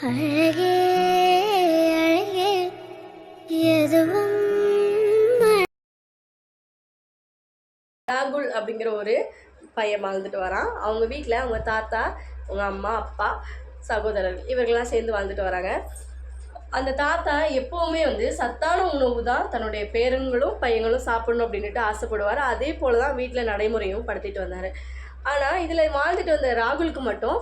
அழகே அழகே எதுவும் ராகுல் அப்படிங்கிற ஒரு பையன் வாழ்ந்துட்டு வரான். அவங்க வீட்டில் அவங்க தாத்தா, அவங்க அம்மா, அப்பா, சகோதரர்கள் இவர்கள்லாம் சேர்ந்து வாழ்ந்துட்டு வராங்க. அந்த தாத்தா எப்போவுமே சத்தான உணவு தான் தன்னுடைய பேரன்களும் பையங்களும் சாப்பிடணும் அப்படின்ட்டு ஆசைப்படுவார். அதே போல தான் வீட்டில் நடைமுறையும் படுத்திட்டு வந்தார். ஆனால் இதில் வாழ்ந்துட்டு வந்த ராகுலுக்கு மட்டும்,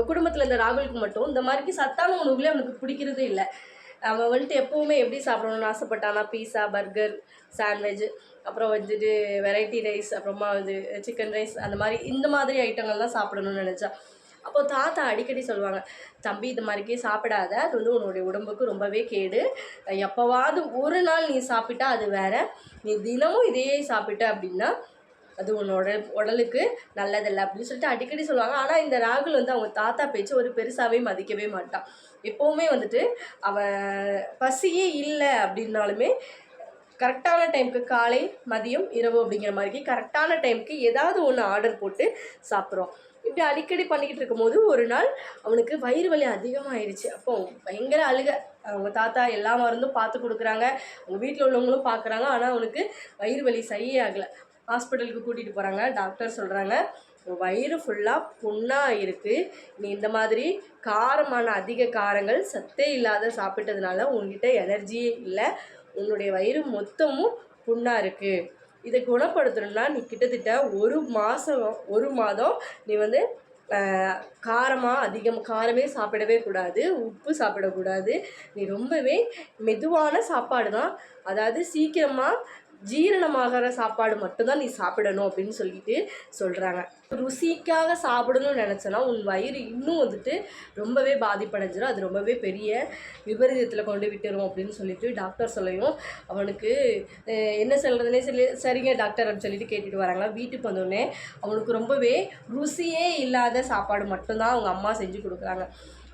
குடும்பத்தில் இருந்த ராகுலுக்கு மட்டும் இந்த மாதிரி சத்தான உணவுகளே அவனுக்கு பிடிக்கிறதே இல்லை. அவன் எப்போவுமே எப்படி சாப்பிடணும்னு ஆசைப்பட்டானா, பீஸா, பர்கர், சாண்ட்விச், அப்புறம் வெரைட்டி ரைஸ், அப்புறமா சிக்கன் ரைஸ், அந்த மாதிரி இந்த மாதிரி ஐட்டங்கள்லாம் சாப்பிடணும்னு நினச்சா. அப்போது தாத்தா அடிக்கடி சொல்லுவாங்க, தம்பி இது மாதிரிக்கே சாப்பிடாத, அது உன்னுடைய உடம்புக்கு ரொம்பவே கேடு. எப்போவாவது ஒரு நாள் நீ சாப்பிட்டா அது வேற, நீ தினமும் இதையே சாப்பிட்ட அப்படின்னா அது உன்னோட உடலுக்கு நல்லதில்லை அப்படின்னு சொல்லிட்டு அடிக்கடி சொல்லுவாங்க. ஆனால் இந்த ராகுல் அவங்க தாத்தா பேச்சு ஒரு பெருசாகவே மதிக்கவே மாட்டான். எப்போவுமே அவன் பசியே இல்லை அப்படின்னாலுமே கரெக்டான டைமுக்கு காலை, மதியம், இரவு அப்படிங்கிற மாதிரி கரெக்டான டைமுக்கு ஏதாவது ஒன்று ஆர்டர் போட்டு சாப்பிட்றோம். இப்படி அடிக்கடி பண்ணிக்கிட்டு இருக்கும்போது ஒரு நாள் அவனுக்கு வயிறு வலி அதிகமாகிடுச்சு. அப்போ பயங்கர அழுக. அவங்க தாத்தா எல்லா மருந்தும் பார்த்து கொடுக்குறாங்க, அவங்க வீட்டில் உள்ளவங்களும் பார்க்குறாங்க. ஆனால் அவனுக்கு வயிறு வலி சரியே ஆகலை. ஹாஸ்பிட்டலுக்கு கூட்டிகிட்டு போகிறாங்க. டாக்டர் சொல்கிறாங்க, வயிறு ஃபுல்லாக புண்ணாக இருக்குது. நீ இந்த மாதிரி காரமான அதிக காரங்கள் சத்தே இல்லாத சாப்பிட்டதுனால உங்ககிட்ட எனர்ஜியே இல்லை. உன்னுடைய வயிறு மொத்தமும் புண்ணாக இருக்குது. இதை குணப்படுத்தணும்னா நீ கிட்டத்தட்ட ஒரு மாதம் நீ காரமே சாப்பிடவே கூடாது, உப்பு சாப்பிடக்கூடாது. நீ ரொம்பவே மெதுவான சாப்பாடு தான், அதாவது சீக்கிரமாக ஜீரணமாகிற சாப்பாடு மட்டும்தான் நீ சாப்பிடணும் அப்படின்னு சொல்லிட்டு சொல்கிறாங்க. ருசிக்காக சாப்பிடணும்னு நினச்சனா உன் வயிறு இன்னும் ரொம்பவே பாதிப்படைஞ்சிடும். அது ரொம்பவே பெரிய விபரீதத்தில் கொண்டு விட்டுரும் அப்படின்னு சொல்லிட்டு டாக்டர் சொல்லையும் அவனுக்கு என்ன சொல்கிறதுனே சரிங்க டாக்டர் அப்படின்னு சொல்லிட்டு கேட்டுட்டு வராங்க. வீட்டுக்கு வந்தோடனே அவனுக்கு ரொம்பவே ருசியே இல்லாத சாப்பாடு மட்டும்தான் அவங்க அம்மா செஞ்சு கொடுக்குறாங்க.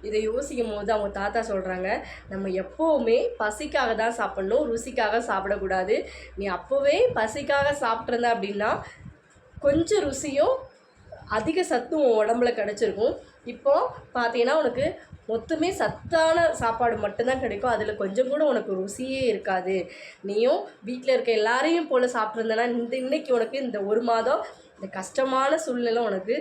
இதை யோசிக்கும் போது அவங்க தாத்தா சொல்கிறாங்க, நம்ம எப்போவுமே பசிக்காக தான் சாப்பிட்ணும், ருசிக்காக சாப்பிடக்கூடாது. நீ அப்போவே பசிக்காக சாப்பிட்ருந்த அப்படின்னா கொஞ்சம் ருசியும் அதிக சத்தும் உடம்புல கிடச்சிருக்கும். இப்போது பார்த்தீங்கன்னா உனக்கு மொத்தமே சத்தான சாப்பாடு மட்டும்தான் கிடைக்கும், அதில் கொஞ்சம் கூட உனக்கு ருசியே இருக்காது. நீயும் வீட்டில் இருக்க எல்லாரையும் போல் சாப்பிட்ருந்தேன்னா இன்னைக்கு உனக்கு இந்த ஒரு மாதம் இந்த கஷ்டமான சூழ்நிலை உனக்கு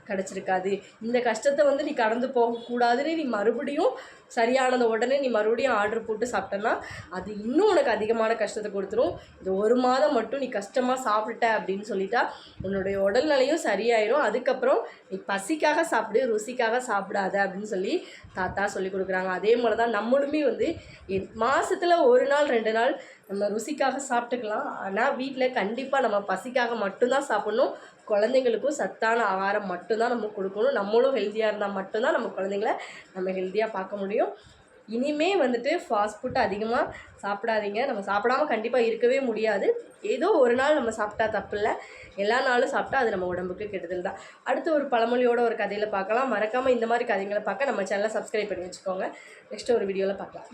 கிடச்சிருக்காது. இந்த கஷ்டத்தை நீ கடந்து போகக்கூடாதுன்னு நீ மறுபடியும் சரியானது உடனே நீ மறுபடியும் ஆர்டர் போட்டு சாப்பிட்டேன்னா அது இன்னும் உனக்கு அதிகமான கஷ்டத்தை கொடுத்துரும். இந்த ஒரு மாதம் மட்டும் நீ கஷ்டமாக சாப்பிட்ட அப்படின்னு சொல்லிட்டா உன்னுடைய உடல்நிலையும் சரியாயிரும். அதுக்கப்புறம் நீ பசிக்காக சாப்பிடு, ருசிக்காக சாப்பிடாத அப்படின்னு சொல்லி தாத்தா சொல்லி கொடுக்குறாங்க. அதே போல் தான் நம்மளுமே மாதத்தில் ஒரு நாள் 2 நாள் நம்ம ருசிக்காக சாப்பிட்டுக்கலாம். ஆனால் வீட்டில் கண்டிப்பாக நம்ம பசிக்காக மட்டும்தான் சாப்பிட்ணும். குழந்தைங்களுக்கும் சத்தான ஆகாரம் மட்டும்தான் நம்ம கொடுக்கணும். நம்மளும் ஹெல்த்தியாக இருந்தால் மட்டும்தான் நம்ம குழந்தைங்கள நம்ம ஹெல்த்தியாக பார்க்க முடியும். இனிமே ஃபாஸ்ட் ஃபுட் அதிகமாக சாப்பிடாதீங்க. நம்ம சாப்பிடாமல் கண்டிப்பாக இருக்கவே முடியாது. ஏதோ ஒரு நாள் நம்ம சாப்பிட்டா தப்பு இல்லை, எல்லா நாளும் சாப்பிட்டா அது நம்ம உடம்புக்கு கெடுதல் தான். அடுத்து ஒரு பழமொழியோட ஒரு கதையில் பார்க்கலாம். மறக்காமல் இந்த மாதிரி கதைகளை பார்க்க நம்ம சேனலை சப்ஸ்கிரைப் பண்ணி வச்சுக்கோங்க. நெக்ஸ்ட்டு ஒரு வீடியோவில் பார்க்கலாம்.